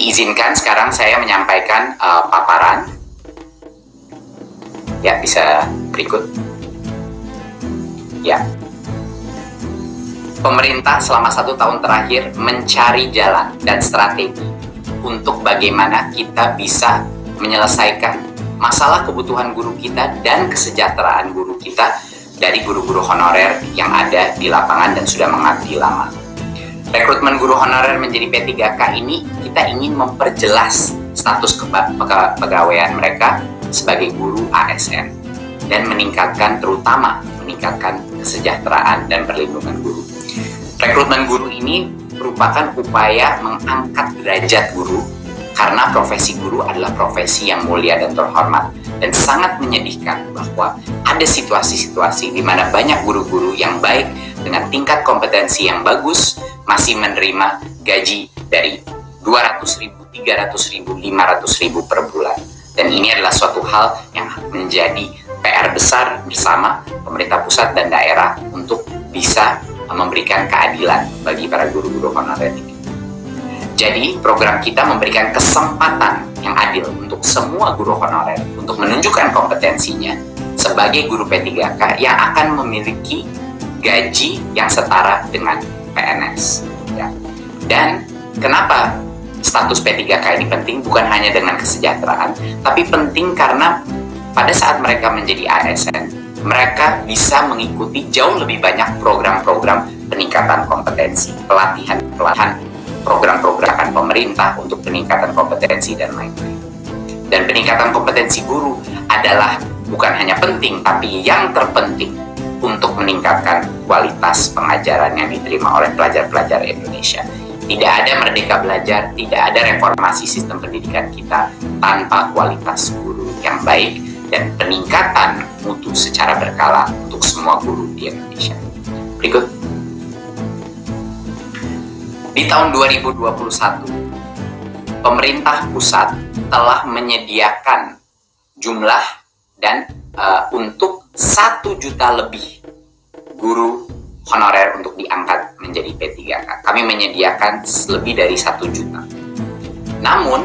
izinkan sekarang saya menyampaikan paparan. Ya, bisa berikut. Ya. Pemerintah selama 1 tahun terakhir mencari jalan dan strategi untuk bagaimana kita bisa menyelesaikan masalah kebutuhan guru kita dan kesejahteraan guru kita dari guru-guru honorer yang ada di lapangan dan sudah mengabdi lama. Rekrutmen guru honorer menjadi P3K ini kita ingin memperjelas status kepegawaian mereka sebagai guru ASN dan terutama meningkatkan kesejahteraan dan perlindungan guru. Rekrutmen guru ini merupakan upaya mengangkat derajat guru karena profesi guru adalah profesi yang mulia dan terhormat, dan sangat menyedihkan bahwa ada situasi-situasi di mana banyak guru-guru yang baik dengan tingkat kompetensi yang bagus masih menerima gaji dari 200.000, 300.000, 500.000 per bulan. Dan ini adalah suatu hal yang menjadi PR besar bersama pemerintah pusat dan daerah untuk bisa memberikan keadilan bagi para guru-guru honorer ini. Jadi program kita memberikan kesempatan yang adil untuk semua guru honorer untuk menunjukkan kompetensinya sebagai guru P3K yang akan memiliki gaji yang setara dengan PNS. Ya. Dan kenapa status P3K ini penting? Bukan hanya dengan kesejahteraan, tapi penting karena pada saat mereka menjadi ASN, mereka bisa mengikuti jauh lebih banyak program-program peningkatan kompetensi, pelatihan, program-program pemerintah untuk peningkatan kompetensi dan lain-lain. Dan peningkatan kompetensi guru adalah bukan hanya penting, tapi yang terpenting untuk meningkatkan kualitas pengajaran yang diterima oleh pelajar-pelajar Indonesia. Tidak ada Merdeka Belajar, tidak ada reformasi sistem pendidikan kita tanpa kualitas guru yang baik dan peningkatan mutu secara berkala untuk semua guru di Indonesia. Berikut. Di tahun 2021, pemerintah pusat telah menyediakan jumlah dan untuk 1 juta lebih guru honorer untuk diangkat menjadi P3K. Kami menyediakan lebih dari 1 juta. Namun,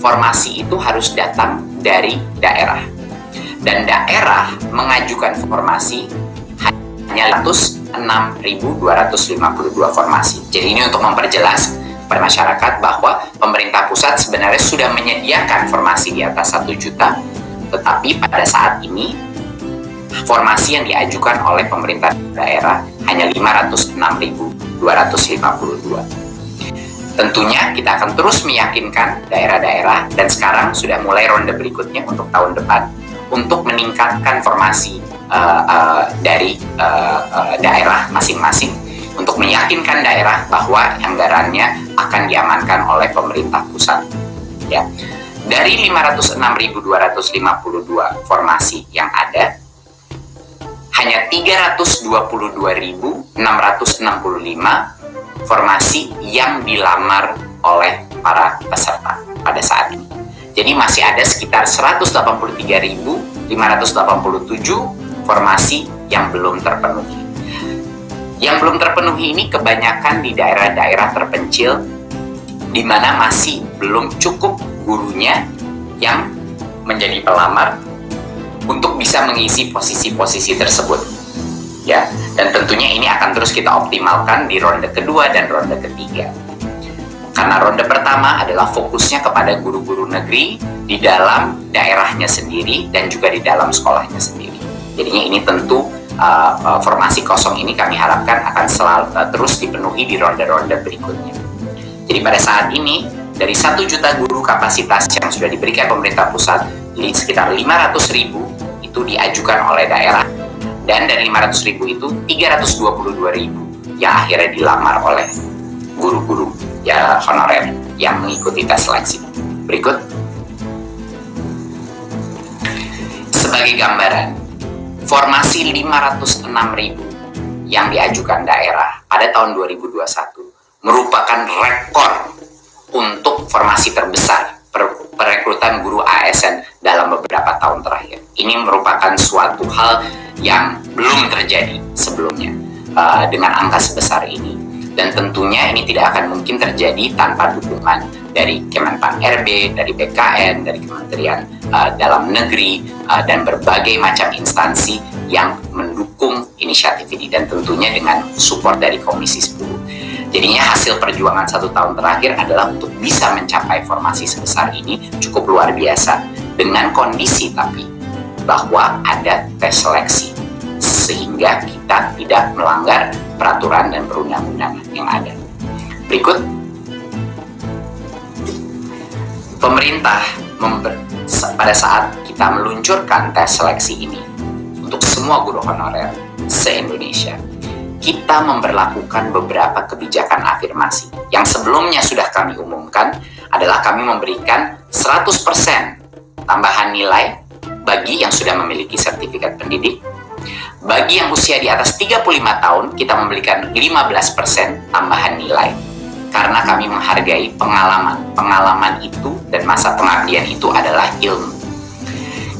formasi itu harus datang dari daerah. Dan daerah mengajukan formasi hanya 6.252 formasi. Jadi ini untuk memperjelas kepada masyarakat bahwa pemerintah pusat sebenarnya sudah menyediakan formasi di atas 1 juta, tetapi pada saat ini formasi yang diajukan oleh pemerintah daerah hanya 506.252. Tentunya kita akan terus meyakinkan daerah-daerah, dan sekarang sudah mulai ronde berikutnya untuk tahun depan untuk meningkatkan formasi dari daerah masing-masing untuk meyakinkan daerah bahwa anggarannya akan diamankan oleh pemerintah pusat. Ya. Dari 506.252 formasi yang ada, hanya 322.665 formasi yang dilamar oleh para peserta pada saat ini. Jadi masih ada sekitar 183.587 formasi yang belum terpenuhi. Yang belum terpenuhi ini kebanyakan di daerah-daerah terpencil di mana masih belum cukup gurunya yang menjadi pelamar untuk bisa mengisi posisi-posisi tersebut. Ya, dan tentunya ini akan terus kita optimalkan di ronde kedua dan ronde ketiga. Karena ronde pertama adalah fokusnya kepada guru-guru negeri di dalam daerahnya sendiri dan juga di dalam sekolahnya sendiri. Jadinya ini tentu formasi kosong ini kami harapkan akan selalu terus dipenuhi di ronde-ronde berikutnya. Jadi pada saat ini dari 1 juta guru kapasitas yang sudah diberikan pemerintah pusat, sekitar 500.000 itu diajukan oleh daerah, dan dari 500.000 itu 322.000 yang akhirnya dilamar oleh guru-guru ya honorer yang mengikuti tes seleksi. Berikut. Sebagai gambaran, formasi 506.000 yang diajukan daerah pada tahun 2021 merupakan rekor untuk formasi terbesar perekrutan guru ASN dalam beberapa tahun terakhir. Ini merupakan suatu hal yang belum terjadi sebelumnya dengan angka sebesar ini. Dan tentunya ini tidak akan mungkin terjadi tanpa dukungan dari Kemenpan RB, dari BKN, dari Kementerian Dalam Negeri, dan berbagai macam instansi yang mendukung inisiatif ini, dan tentunya dengan support dari Komisi 10. Jadinya hasil perjuangan 1 tahun terakhir adalah untuk bisa mencapai formasi sebesar ini cukup luar biasa, dengan kondisi tapi bahwa ada tes seleksi, sehingga kita tidak melanggar peraturan dan perundang-undangan yang ada. Berikut, pemerintah pada saat kita meluncurkan tes seleksi ini untuk semua guru honorer se-Indonesia, kita memberlakukan beberapa kebijakan afirmasi. Yang sebelumnya sudah kami umumkan adalah kami memberikan 100% tambahan nilai bagi yang sudah memiliki sertifikat pendidik. Bagi yang usia di atas 35 tahun, kita memberikan 15% tambahan nilai, karena kami menghargai pengalaman. Pengalaman itu dan masa pengabdian itu adalah ilmu.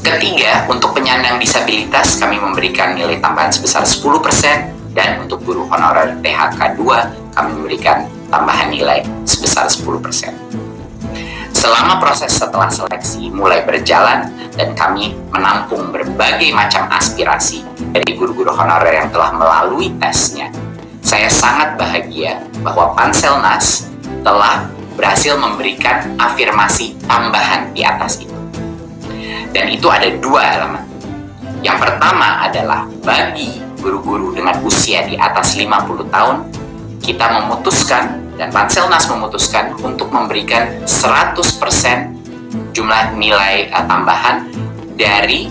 Ketiga, untuk penyandang disabilitas, kami memberikan nilai tambahan sebesar 10%, dan untuk guru honorer THK 2, kami memberikan tambahan nilai sebesar 10%. Selama proses setelah seleksi mulai berjalan dan kami menampung berbagai macam aspirasi dari guru-guru honorer yang telah melalui tesnya, saya sangat bahagia bahwa Panselnas telah berhasil memberikan afirmasi tambahan di atas itu. Dan itu ada 2 elemen. Yang pertama adalah bagi guru-guru dengan usia di atas 50 tahun, kita memutuskan dan Panselnas memutuskan untuk memberikan 100% jumlah nilai tambahan dari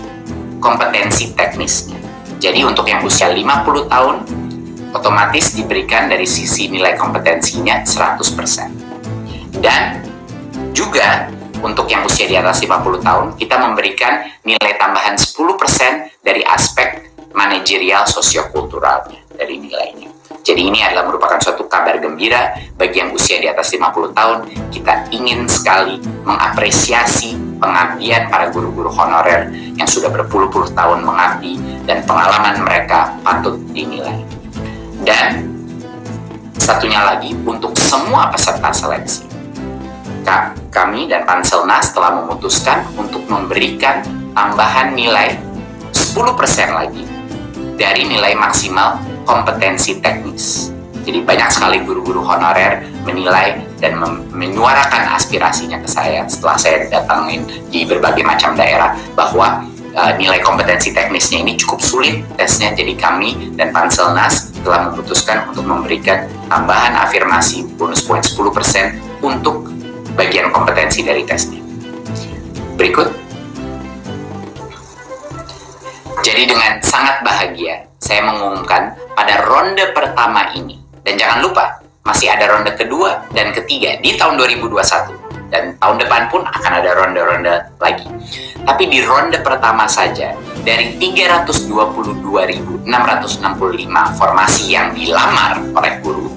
kompetensi teknisnya. Jadi untuk yang usia 50 tahun, otomatis diberikan dari sisi nilai kompetensinya 100%. Dan juga untuk yang usia di atas 50 tahun, kita memberikan nilai tambahan 10% dari aspek manajerial sosiokulturalnya dari nilainya. Jadi ini adalah merupakan suatu kabar gembira bagi yang usia di atas 50 tahun. Kita ingin sekali mengapresiasi pengabdian para guru-guru honorer yang sudah berpuluh-puluh tahun mengabdi, dan pengalaman mereka patut dinilai. Dan satunya lagi, untuk semua peserta seleksi, kami dan Panselnas telah memutuskan untuk memberikan tambahan nilai 10% lagi dari nilai maksimal kompetensi teknis. Jadi banyak sekali guru-guru honorer menilai dan menyuarakan aspirasinya ke saya setelah saya datangin di berbagai macam daerah bahwa nilai kompetensi teknisnya ini cukup sulit tesnya. Jadi kami dan Panselnas telah memutuskan untuk memberikan tambahan afirmasi bonus poin 10% untuk bagian kompetensi dari tesnya. Berikut. Jadi dengan sangat bahagia saya mengumumkan pada ronde pertama ini, dan jangan lupa masih ada ronde kedua dan ketiga di tahun 2021, dan tahun depan pun akan ada ronde-ronde lagi. Tapi di ronde pertama saja, dari 322.665 formasi yang dilamar oleh guru,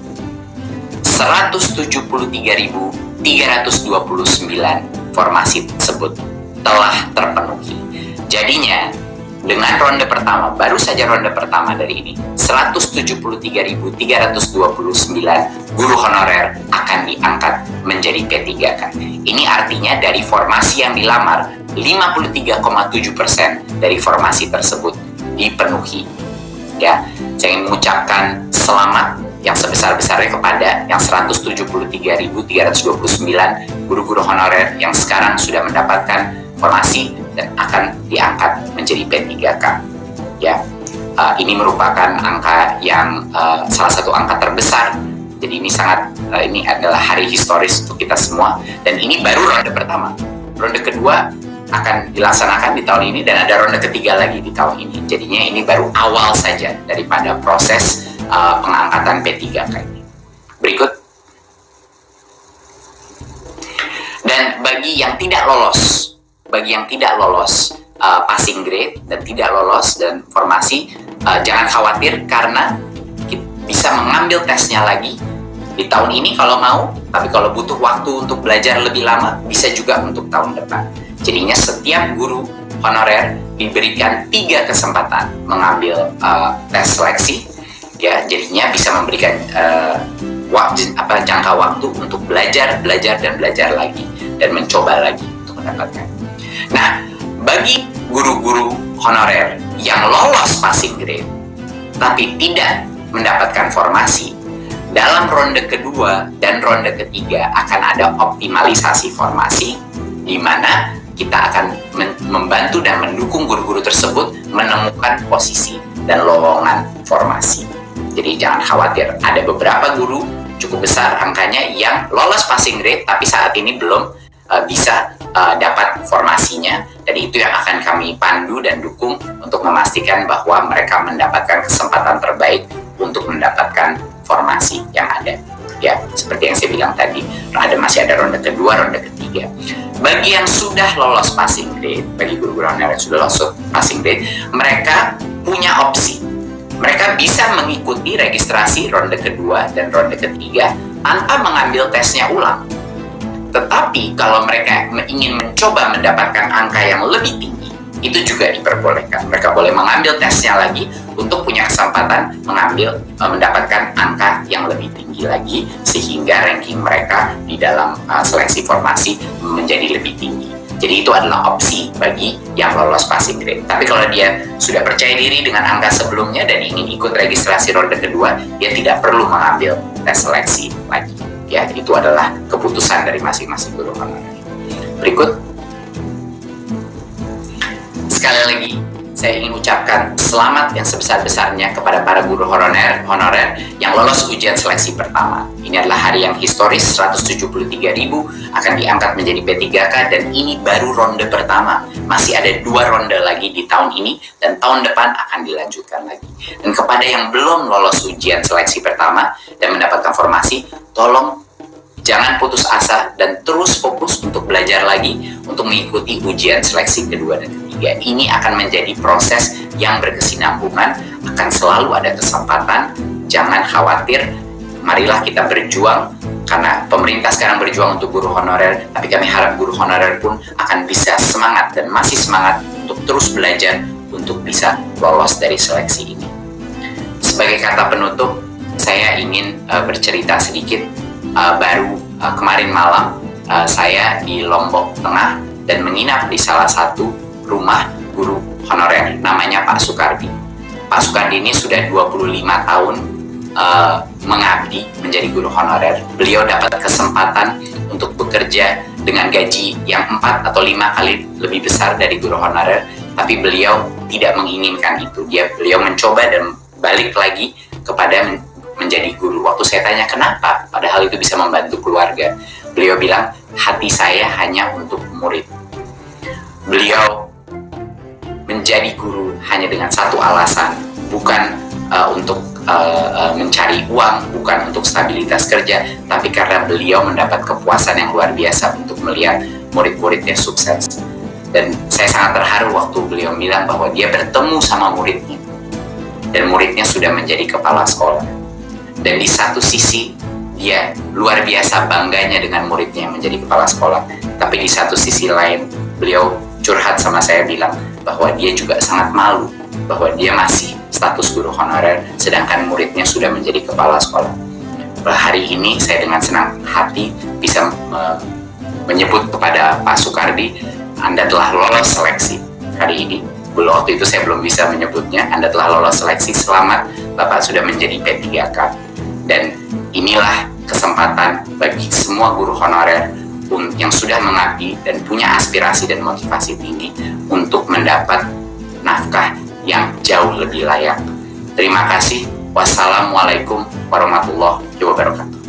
173.329 formasi tersebut telah terpenuhi. Jadinya dengan ronde pertama, baru saja ronde pertama dari ini, 173.329 guru honorer akan diangkat menjadi P3K. Ini artinya dari formasi yang dilamar, 53,7% dari formasi tersebut dipenuhi. Ya, saya ingin mengucapkan selamat yang sebesar-besarnya kepada yang 173.329 guru-guru honorer yang sekarang sudah mendapatkan formasi dan akan diangkat menjadi P3K. Ya, ini merupakan angka yang salah satu angka terbesar. Jadi ini ini adalah hari historis untuk kita semua, dan ini baru ronde pertama. Ronde kedua akan dilaksanakan di tahun ini, dan ada ronde ketiga lagi di tahun ini. Jadinya ini baru awal saja daripada proses pengangkatan P3K ini. Berikut. Dan bagi yang tidak lolos passing grade dan tidak lolos dan formasi, jangan khawatir karena kita bisa mengambil tesnya lagi di tahun ini kalau mau, tapi kalau butuh waktu untuk belajar lebih lama bisa juga untuk tahun depan. Jadinya setiap guru honorer diberikan 3 kesempatan mengambil tes seleksi, ya. Jadinya bisa memberikan jangka waktu untuk belajar dan belajar lagi dan mencoba lagi untuk mendapatkan. Nah, bagi guru-guru honorer yang lolos passing grade tapi tidak mendapatkan formasi, dalam ronde kedua dan ronde ketiga akan ada optimalisasi formasi, di mana kita akan membantu dan mendukung guru-guru tersebut menemukan posisi dan lowongan formasi. Jadi jangan khawatir, ada beberapa guru cukup besar angkanya yang lolos passing grade tapi saat ini belum bisa dapat formasinya, dan itu yang akan kami pandu dan dukung untuk memastikan bahwa mereka mendapatkan kesempatan terbaik untuk mendapatkan formasi yang ada. Ya, seperti yang saya bilang tadi, masih ada ronde kedua, ronde ketiga. Bagi yang sudah lolos passing grade, bagi guru-guru honorer yang sudah lolos passing grade, mereka punya opsi. Mereka bisa mengikuti registrasi ronde kedua dan ronde ketiga tanpa mengambil tesnya ulang. Tetapi kalau mereka ingin mencoba mendapatkan angka yang lebih tinggi, itu juga diperbolehkan. Mereka boleh mengambil tesnya lagi untuk punya kesempatan mendapatkan angka yang lebih tinggi lagi, sehingga ranking mereka di dalam seleksi formasi menjadi lebih tinggi. Jadi itu adalah opsi bagi yang lolos passing grade. Tapi kalau dia sudah percaya diri dengan angka sebelumnya dan ingin ikut registrasi ronde kedua, dia tidak perlu mengambil tes seleksi lagi. Ya, itu adalah keputusan dari masing-masing guru honorer. Berikut, sekali lagi saya ingin ucapkan selamat yang sebesar-besarnya kepada para guru honorer yang lolos ujian seleksi pertama. Ini adalah hari yang historis, 173.000 akan diangkat menjadi P3K, dan ini baru ronde pertama. Masih ada 2 ronde lagi di tahun ini, dan tahun depan akan dilanjutkan lagi. Dan kepada yang belum lolos ujian seleksi pertama dan mendapatkan formasi, tolong jangan putus asa dan terus fokus untuk belajar lagi untuk mengikuti ujian seleksi kedua dan ketiga. Ini akan menjadi proses yang berkesinambungan, akan selalu ada kesempatan. Jangan khawatir, marilah kita berjuang, karena pemerintah sekarang berjuang untuk guru honorer, tapi kami harap guru honorer pun akan bisa semangat dan masih semangat untuk terus belajar untuk bisa lolos dari seleksi ini. Sebagai kata penutup, saya ingin bercerita sedikit. Baru kemarin malam saya di Lombok Tengah dan menginap di salah satu rumah guru honorer, namanya Pak Sukardi. Pak Sukardi ini sudah 25 tahun mengabdi menjadi guru honorer. Beliau dapat kesempatan untuk bekerja dengan gaji yang 4 atau 5 kali lebih besar dari guru honorer, tapi beliau tidak menginginkan itu. Beliau mencoba dan balik lagi kepada menjadi guru. Waktu saya tanya kenapa, padahal itu bisa membantu keluarga, beliau bilang, hati saya hanya untuk murid. Beliau menjadi guru hanya dengan satu alasan, bukan untuk mencari uang, bukan untuk stabilitas kerja, tapi karena beliau mendapat kepuasan yang luar biasa untuk melihat murid-muridnya sukses. Dan saya sangat terharu waktu beliau bilang bahwa dia bertemu sama muridnya, dan muridnya sudah menjadi kepala sekolah. Dan di satu sisi dia luar biasa bangganya dengan muridnya yang menjadi kepala sekolah, tapi di satu sisi lain beliau curhat sama saya bilang bahwa dia juga sangat malu bahwa dia masih status guru honorer sedangkan muridnya sudah menjadi kepala sekolah. Hari ini saya dengan senang hati bisa menyebut kepada Pak Sukardi, Anda telah lolos seleksi hari ini. Waktu itu saya belum bisa menyebutnya. Anda telah lolos seleksi, selamat, Bapak sudah menjadi P3K. Dan inilah kesempatan bagi semua guru honorer yang sudah mengabdi dan punya aspirasi dan motivasi tinggi untuk mendapat nafkah yang jauh lebih layak. Terima kasih. Wassalamualaikum warahmatullahi wabarakatuh.